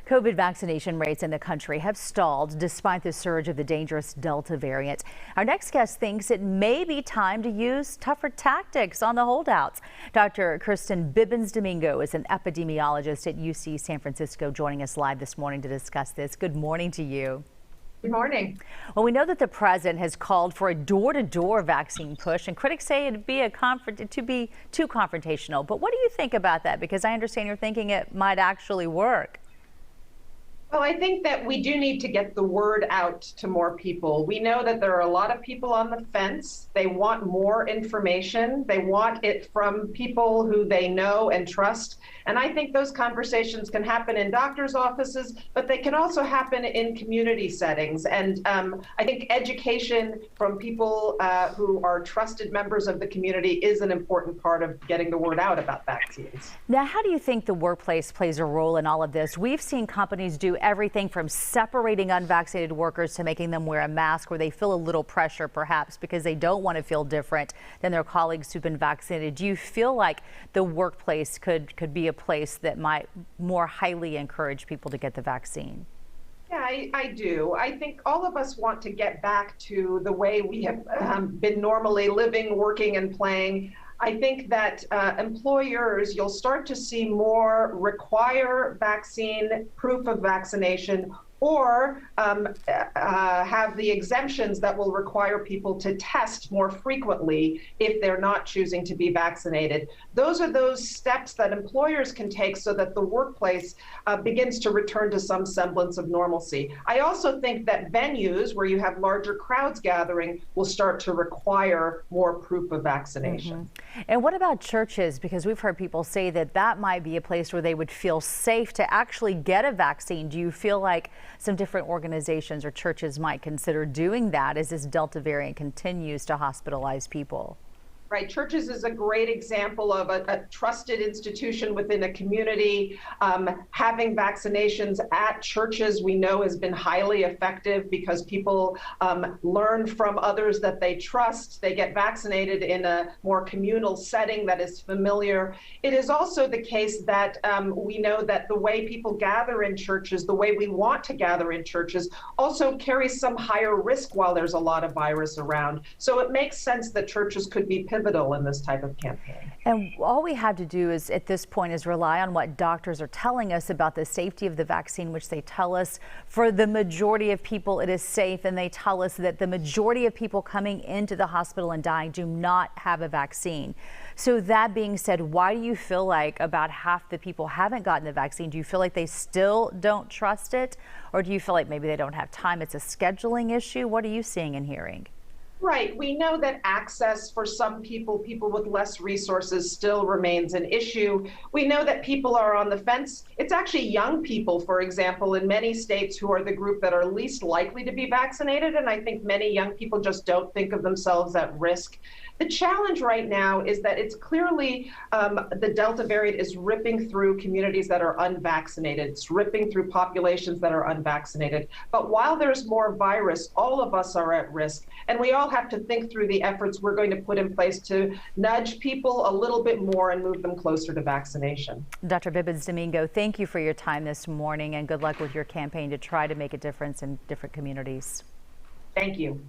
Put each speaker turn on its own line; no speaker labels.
COVID vaccination rates in the country have stalled despite the surge of the dangerous Delta variant. Our next guest thinks it may be time to use tougher tactics on the holdouts. Dr. Kirsten Bibbins-Domingo is an epidemiologist at UC San Francisco, joining us live this morning to discuss this. Good morning to you.
Good morning.
Well, we know that the president has called for a door-to-door vaccine push, and critics say it'd be too confrontational. But what do you think about that? Because I understand you're thinking it might actually work.
Well, I think that we do need to get the word out to more people. We know that there are a lot of people on the fence. They want more information. They want it from people who they know and trust. And I think those conversations can happen in doctors' offices, but they can also happen in community settings. And I think education from people who are trusted members of the community is an important part of getting the word out about vaccines.
Now, how do you think the workplace plays a role in all of this? We've seen companies do everything from separating unvaccinated workers to making them wear a mask, where they feel a little pressure perhaps because they don't want to feel different than their colleagues who've been vaccinated. Do you feel like the workplace could be a place that might more highly encourage people to get the vaccine?
Yeah, I do. I think all of us want to get back to the way we have been normally living, working, and playing. I think that employers, you'll start to see more require vaccine, proof of vaccination, or have the exemptions that will require people to test more frequently if they're not choosing to be vaccinated. Those are those steps that employers can take so that the workplace begins to return to some semblance of normalcy. I also think that venues where you have larger crowds gathering will start to require more proof of vaccination.
And what about churches? Because we've heard people say that that might be a place where they would feel safe to actually get a vaccine. Do you feel like some different organizations or churches might consider doing that as this Delta variant continues to hospitalize people?
Right. Churches is a great example of a trusted institution within a community. Having vaccinations at churches, we know, has been highly effective because people learn from others that they trust. They get vaccinated in a more communal setting that is familiar. It is also the case that we know that the way people gather in churches, the way we want to gather in churches, also carries some higher risk while there's a lot of virus around. So it makes sense that churches could be pivotal in this type of campaign.
And all we have to do is, at this point, is rely on what doctors are telling us about the safety of the vaccine, which they tell us for the majority of people it is safe, and they tell us that the majority of people coming into the hospital and dying do not have a vaccine. So that being said, why do you feel like about half the people haven't gotten the vaccine? Do you feel like they still don't trust it, or do you feel like maybe they don't have time? It's a scheduling issue. What are you seeing and hearing?
Right. We know that access for some people with less resources, still remains an issue. We know that people are on the fence. It's actually young people, for example, in many states who are the group that are least likely to be vaccinated. And I think many young people just don't think of themselves at risk. The challenge right now is that it's clearly the Delta variant is ripping through communities that are unvaccinated. It's ripping through populations that are unvaccinated. But while there's more virus, all of us are at risk. And we all have to think through the efforts we're going to put in place to nudge people a little bit more and move them closer to vaccination.
Dr. Bibbins-Domingo, thank you for your time this morning, and good luck with your campaign to try to make a difference in different communities.
Thank you.